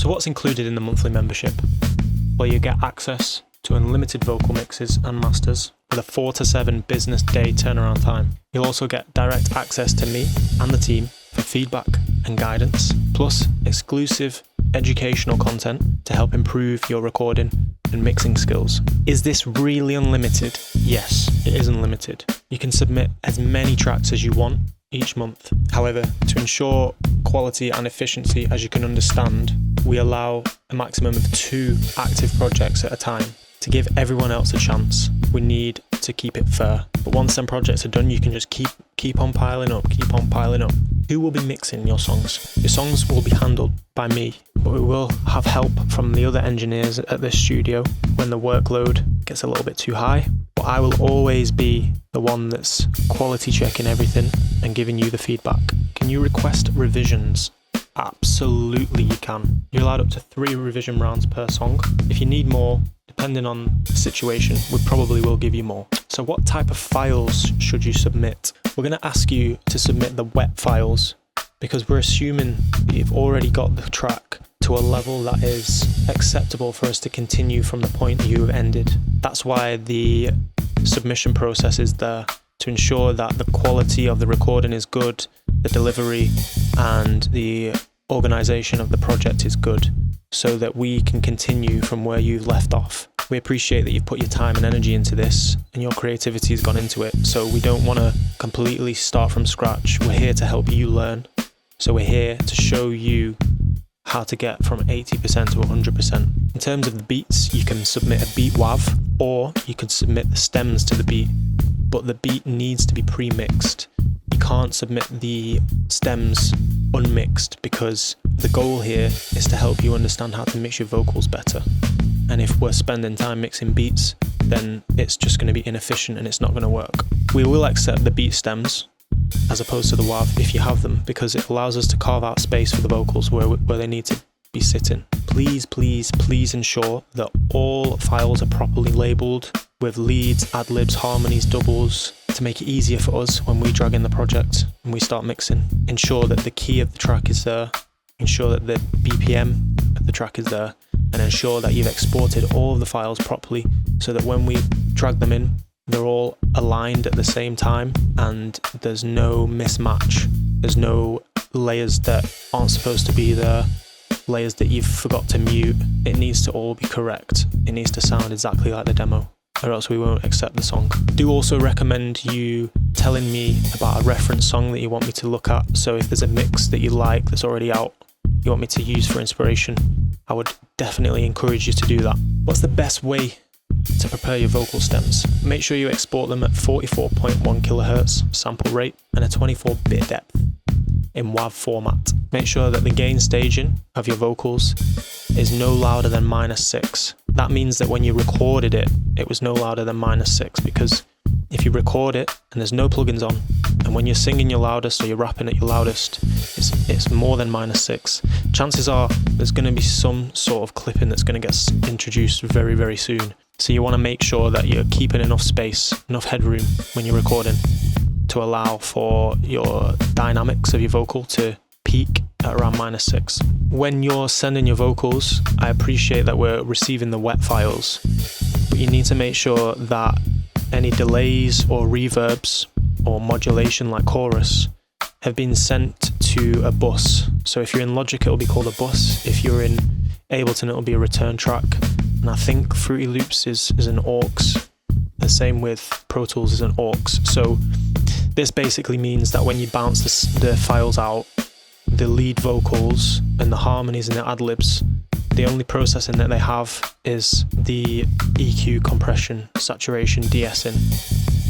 So what's included in the monthly membership? Well, you get access to unlimited vocal mixes and masters with a 4 to 7 business day turnaround time. You'll also get direct access to me and the team for feedback and guidance, plus exclusive educational content to help improve your recording and mixing skills. Is this really unlimited? Yes, it is unlimited. You can submit as many tracks as you want each month. However, to ensure quality and efficiency, as you can understand, we allow a maximum of 2 active projects at a time. To give everyone else a chance, we need to keep it fair. But once them projects are done, you can just keep on piling up. Who will be mixing your songs? Your songs will be handled by me, but we will have help from the other engineers at this studio when the workload gets a little bit too high. But I will always be the one that's quality checking everything and giving you the feedback. Can you request revisions? Absolutely you can. You're allowed up to 3 revision rounds per song. If you need more, depending on the situation, we probably will give you more. So what type of files should you submit? We're going to ask you to submit the wet files because we're assuming that you've already got the track to a level that is acceptable for us to continue from the point you have ended. That's why the submission process is there, to ensure that the quality of the recording is good, the delivery and the organisation of the project is good, so that we can continue from where you've left off. We appreciate that you've put your time and energy into this and your creativity has gone into it, so we don't want to completely start from scratch. We're here to help you learn. So we're here to show you how to get from 80% to 100%. In terms of the beats, you can submit a beat WAV or you could submit the stems to the beat, but the beat needs to be pre-mixed. You can't submit the stems unmixed because the goal here is to help you understand how to mix your vocals better. And if we're spending time mixing beats, then it's just going to be inefficient and it's not going to work. We will accept the beat stems as opposed to the WAV if you have them, because it allows us to carve out space for the vocals where they need to be sitting. Please ensure that all files are properly labelled with leads, ad-libs, harmonies, doubles, to make it easier for us when we drag in the project and we start mixing. Ensure that the key of the track is there, ensure that the BPM of the track is there, and ensure that you've exported all of the files properly so that when we drag them in, they're all aligned at the same time and there's no mismatch. There's no layers that aren't supposed to be there, layers that you've forgot to mute. It needs to all be correct. It needs to sound exactly like the demo, or else we won't accept the song. I do also recommend you telling me about a reference song that you want me to look at. So if there's a mix that you like that's already out, you want me to use for inspiration, I would definitely encourage you to do that. What's the best way to prepare your vocal stems? Make sure you export them at 44.1 kilohertz sample rate and a 24-bit depth in WAV format. Make sure that the gain staging of your vocals is no louder than -6. That means that when you recorded it, it was no louder than -6, because if you record it and there's no plugins on, and when you're singing your loudest or you're rapping at your loudest, it's more than -6. Chances are there's going to be some sort of clipping that's going to get introduced very, very soon. So you want to make sure that you're keeping enough space, enough headroom when you're recording to allow for your dynamics of your vocal to peak at around -6. When you're sending your vocals, I appreciate that we're receiving the wet files, but you need to make sure that any delays or reverbs or modulation like chorus have been sent to a bus. So if you're in Logic, it'll be called a bus. If you're in Ableton, it'll be a return track. And I think Fruity Loops is an aux. The same with Pro Tools is an aux. So this basically means that when you bounce the files out, the lead vocals and the harmonies and the ad-libs, the only processing that they have is the EQ, compression, saturation, de-essing,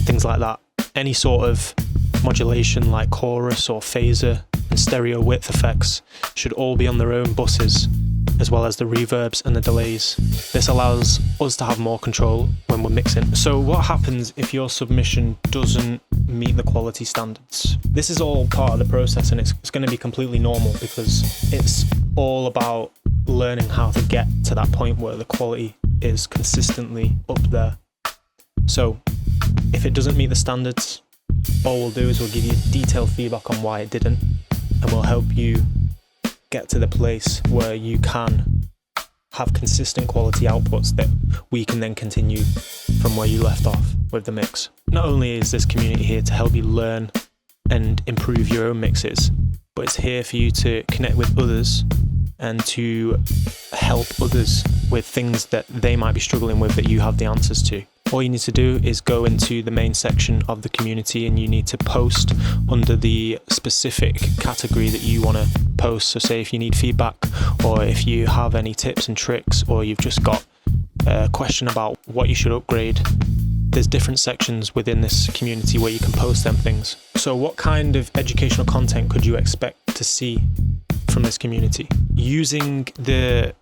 things like that. Any sort of modulation like chorus or phaser and stereo width effects should all be on their own buses, as well as the reverbs and the delays. This allows us to have more control when we're mixing. So what happens if your submission doesn't meet the quality standards? This is all part of the process, and it's going to be completely normal because it's all about learning how to get to that point where the quality is consistently up there. So if it doesn't meet the standards, all we'll do is we'll give you detailed feedback on why it didn't, and we'll help you get to the place where you can have consistent quality outputs that we can then continue from where you left off with the mix. Not only is this community here to help you learn and improve your own mixes, but it's here for you to connect with others and to help others with things that they might be struggling with that you have the answers to. All you need to do is go into the main section of the community, and you need to post under the specific category that you want to post. So say if you need feedback, or if you have any tips and tricks, or you've just got a question about what you should upgrade, there's different sections within this community where you can post them things. So what kind of educational content could you expect to see from this community? Using the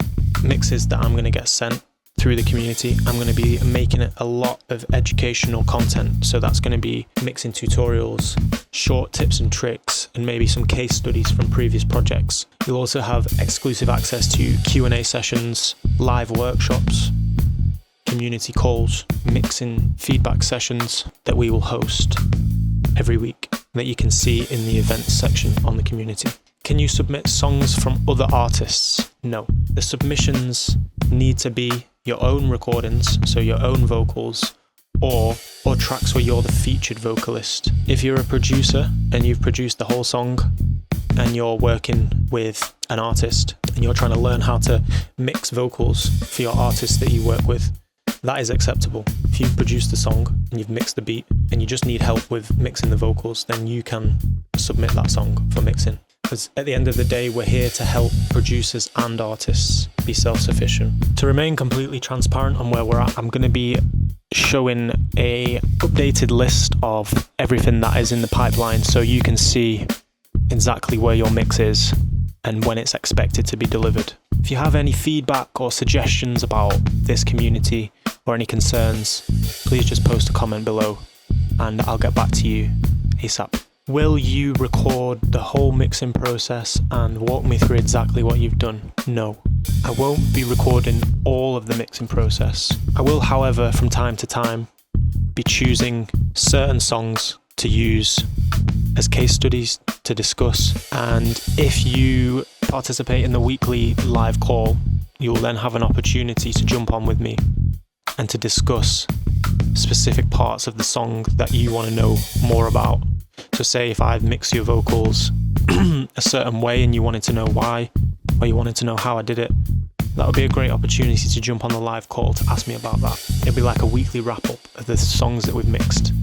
mixes that I'm going to get sent through the community, I'm going to be making it a lot of educational content. So that's going to be mixing tutorials, short tips and tricks, and maybe some case studies from previous projects. You'll also have exclusive access to Q&A sessions, live workshops, community calls, mixing feedback sessions that we will host every week that you can see in the events section on the community. Can you submit songs from other artists? No. The submissions need to be your own recordings, so your own vocals, or tracks where you're the featured vocalist. If you're a producer and you've produced the whole song and you're working with an artist and you're trying to learn how to mix vocals for your artist that you work with, that is acceptable. If you've produced the song and you've mixed the beat and you just need help with mixing the vocals, then you can submit that song for mixing. Because at the end of the day, we're here to help producers and artists be self-sufficient. To remain completely transparent on where we're at, I'm going to be showing a updated list of everything that is in the pipeline, so you can see exactly where your mix is and when it's expected to be delivered. If you have any feedback or suggestions about this community or any concerns, please just post a comment below and I'll get back to you ASAP. Will you record the whole mixing process and walk me through exactly what you've done? No. I won't be recording all of the mixing process. I will, however, from time to time, be choosing certain songs to use as case studies to discuss. And if you participate in the weekly live call, you'll then have an opportunity to jump on with me and to discuss specific parts of the song that you want to know more about. So say if I've mixed your vocals a certain way and you wanted to know why, or you wanted to know how I did it, that would be a great opportunity to jump on the live call to ask me about that. It'll be like a weekly wrap up of the songs that we've mixed.